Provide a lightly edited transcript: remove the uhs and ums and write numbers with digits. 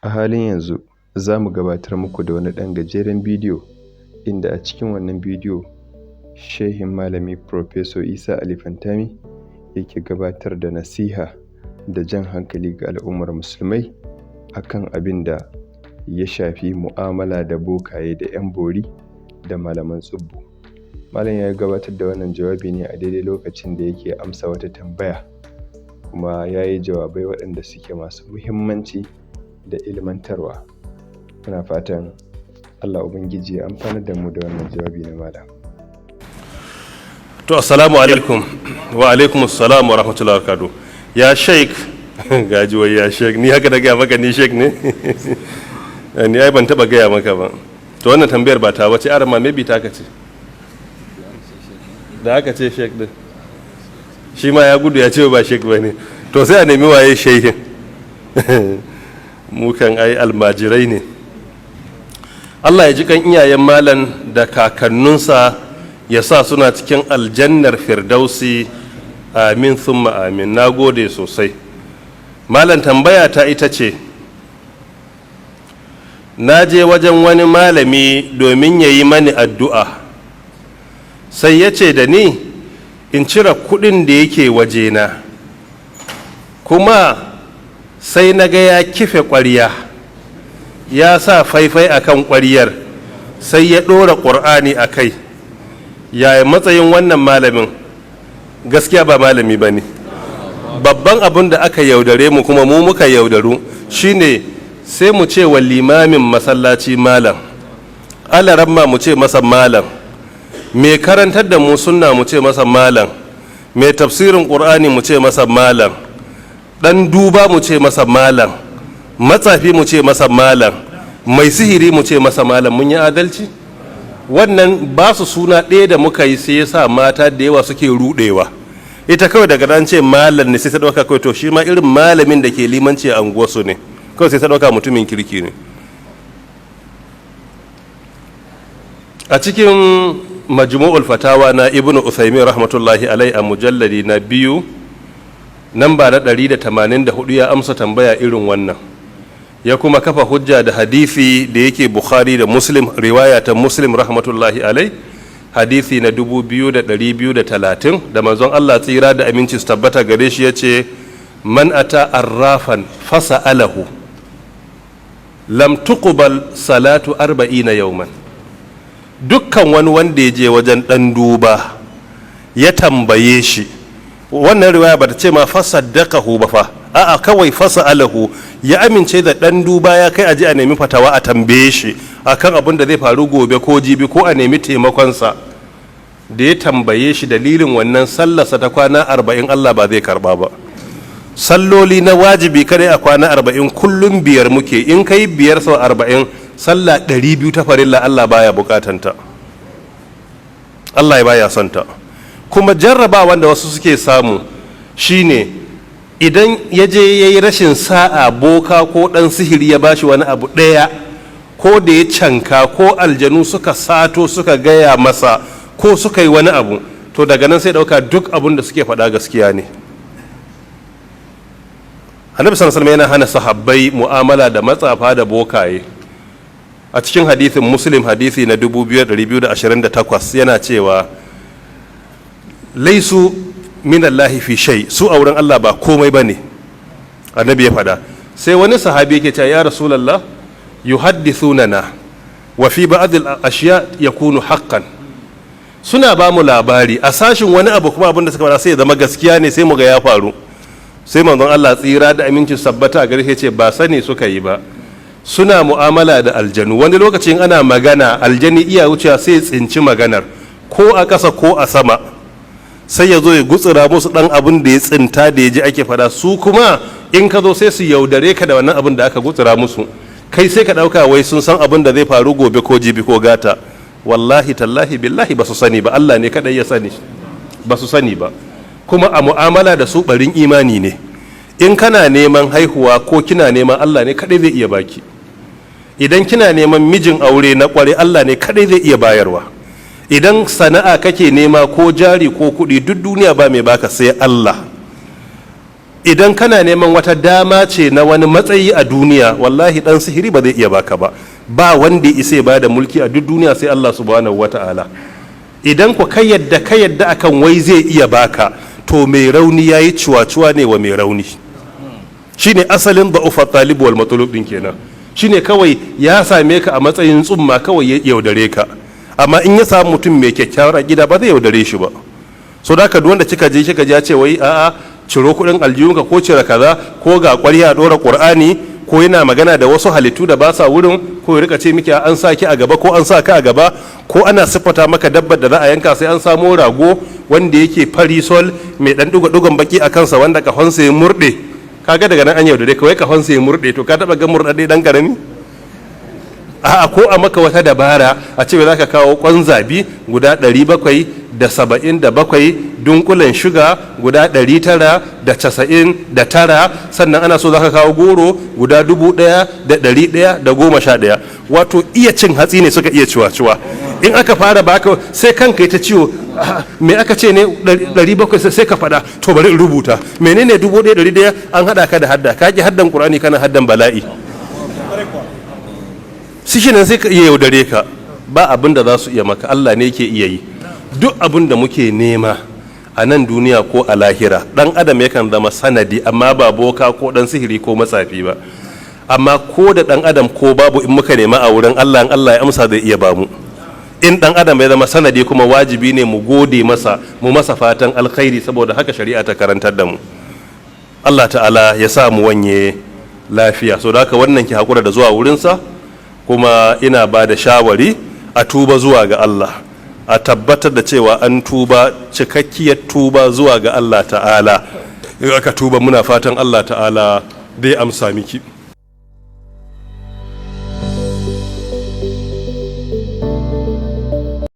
A halin yanzu za mu gabatar muku da wani ɗan gajeren bidiyo inda a cikin wannan bidiyo Shehin Malami Farfesa Isa Ali Fantami yake gabatar da nasiha da jan hankali ga al'ummar musulmai akan abin da ya shafi mu'amala da bokaye da 'yan bori da malaman tsubbu. Malam ya gabatar da wannan jawabi ne a daidai lokacin da yake amsa wata tambaya, kuma ya yi jawabai waɗanda suke masu muhimmanci da ilmantarwa. Muna fatan Allah Ubangiji ya amfanar da mu da wannan jawabi na malam. To assalamu alaikum wa alaikum assalam wa rahmatullahi wa barakatuh. Ya sheik gajiwai ya sheik, ni haka da gaya maka ni sheik ne? Ni ai ban taba gaya maka ba. To wannan tambayar ba ta wace arama maybe ta ce. Da aka ce sheik din. Shi ma ya gudu ya ce ba sheik bane. To sai a nemi waye sheikhin. Mu kan ai almajirai ne. Allah ya ji kan iyayen malan da kakanninsa ya sa suna cikin aljannar firdausi, amin thumma amin. Na gode sosai. Malan tambaya ta ita ce, na je wajen wani malami domin ya yi mani addu'a, sai ya ce da ni in cire kuɗin da yake wajena, kuma sai na ga ya kife ƙwarya, ya sa faifai akan ƙwaryar, sai ya ɗora ƙur'ani a kai. Yaya matsayin wannan malamin? Gaskiya ba malami ba ne. Babban abin da aka yaudare mu, kuma mu muka yaudaru, shine sai mu ce wa limamin masallaci malam, alaramma mu ce masa malam, mai karantar da mu sunna mu ce masa malam, mai tafsirin ƙur'ani mu ce masa malam, ɗan duba mu ce masa malam, matsafi mu ce masa malam, mai sihiri mu ce masa malam. Mun yi adalci? Wannan ba su suna ɗaya da muka yi sai ya sa mata da yawa suke ruɗewa. Ita kawai daga nan ce malam ne sai ta ɗauka kawai to shi ma irin malamin da ke limanci a unguwarsu ne, kawai sai ta ɗauka mutumin kirki ne. A cikin majmu'ul fatawa na Ibn Uthaymin rahmatullahi alai a mujalladi na 2 namba na 184 ya amsa tambaya irin wannan, ya kuma kafa hujja da hadisi da yake Bukhari da Muslim, riwaya ta Muslim rahmatullahi alai, hadisi na 2230 da manzon Allah tsira da aminci su tabbata gare shi ya ce, man ata arrafan fasa'alahu lam tuqbal salatu 40 yawman. Dukkan wani wanda ya je wajen dan duba ya tambaye shi, wannan riwaya ba ta ce ma fasaddaqahu ba fa, a'a kawai fasa'alahu, ya amince da dan duba ya kai aje a nemi fatawa a tambaye shi akan abin da zai faru gobe ko jibi ko a nemi taimakonsa. Da ya tambaye shi dalilin wannan sallarsa ta kwana 40 Allah ba zai karba ba. Salloli na wajibi kadai a kwana 40 kullum 5 muke, in kai 5 sau 40 sallah 200 ta farilla Allah baya bukatanta, Allah ya baya santa. Kuma jarraba wanda wasu suke samu shine idan ya je ya yi rashin sa'a, boka ko ɗan sihiri ya bashi wani abu ɗaya, ko da ya canka ko aljanu suka sato suka gaya masa ko suka yi wani abu, to daga nan sai ɗauka duk abin da suke faɗa gaskiya ne. Annabi sallallahu alaihi wasallam yana hana sahabbai mu'amala da matsafa da bokaye. A cikin hadithin Muslim, hadisi na 2228 yana cewa laisu minallahi fi shay, su a wurin Allah ba komai bane. Annabi ya fada. Sai wani sahabi yake cewa ya rasulullah yuhaddithunana wa fi ba'd al-ashya yakunu haqqan. Suna ba mu labari a sashin wani abu kuma abin da suka fada sai ya zama gaskiya ne, sai mu ga ya faru. Sai manzon Allah tsira da amincin sabbata a gare shi ce ba sani suka yi ba, suna mu'amala da aljanu. Wani lokacin ana magana aljani iya wucewa sai ya tsinci maganar ko a ƙasa ko a sama, sai ya zo ya gutsura musu dan abin da ya tsinta da ya ji ake fada. Su kuma in ka zo sai su yaudare ka da wannan abin da aka gutsura musu, kai sai ka dauka wai sun san abin da zai faru gobe ko jibi ko gata. Wallahi tallahi billahi ba su sani ba, Allah ne kadai ya sani, ba su sani ba. Kuma a mu'amala da su barin imani ne. In kana neman haihuwa ko kina neman, Allah ne kadai zai iya baki. Idan kina neman mijin aure na kware, Allah ne kadai zai iya bayarwa. Idan sana'a kake nema ko jari ko kuɗi, duk duniya ba mai baka sai Allah. idan kana neman wata dama ce na wani matsayi a duniya, wallahi dan sihiri ba zai iya baka ba. Ba wanda ya isa ba da mulki a duk duniya sai Allah subhanahu wata'ala. Idan ku ka yadda akan wai zai iya baka, to mai rauni yayi ciwa-ciwa ne wa mai rauni. Shine asalin da'ufa talib wal matlub din kenan. Shine kawai ya same ka a matsayin tsumma kawai ya yaudare ka. Amma in ya samu mutum mai kyakkyawar gida ba zai yaudare shi ba. So da haka duk wanda kika je ya ce wai a'a ciro kudin aljihunka ko cire kaza ko ga ƙwarya a ɗora ƙur'ani ko yana magana da wasu halittu da ba sa wurin, ko ya rika ce miki an sa ki a gaba ko an sa ka a gaba, ko ana siffata maka dabbar da za a yanka sai an samo rago wanda yake fari sol mai dan dugon baki a kansa wanda kafansa ya murde. Kaga daga nan an yaudare kawai kafansa ya murde, to ka taba ga murdade dan karami? A'a, ko a maka wata dabara a ce za ka kawo kwan zabi guda 777, dunkulen shuga guda 999, sannan ana so za ka kawo goro guda 1111. Wato iya cin hatsi ne suka iya ciwa-ciwa. In aka fara baka sai kanka ta ciwo, me aka ce ne 700 sai ka fada, to bari in rubuta menene 1100, an hada ka da hadda, ka ki haddan Qur'ani kana haddan bala'i. Shi nan sai ka iya yaudare ka, ba abin da za su iya maka, Allah ne ke iya yi. Duk abin da muke nema a nan duniya ko a lahira, dan adam yakan zama sanadi, amma ba boka ko dan sihiri ko matsafi ba. Amma ko da dan adam ko babu, in muka nema a wurin Allah, in Allah ya amsa zai iya bamu. In dan adam ya zama sanadi, kuma wajibi ne mu gode masa, mu masa fatan alkhairi, saboda haka shari'a ta karantar da mu. Allah ta'ala ya sa mu wanye lafiya. So da haka wannan ki hakura da zuwa wurinsa, kuma ina ba da shawari a tuba zuwa ga Allah, a tabbatar da cewa an tuba, cikakkiyar tuba zuwa ga Allah ta'ala. In aka tuba, muna fatan Allah ta'ala zai amsa miki.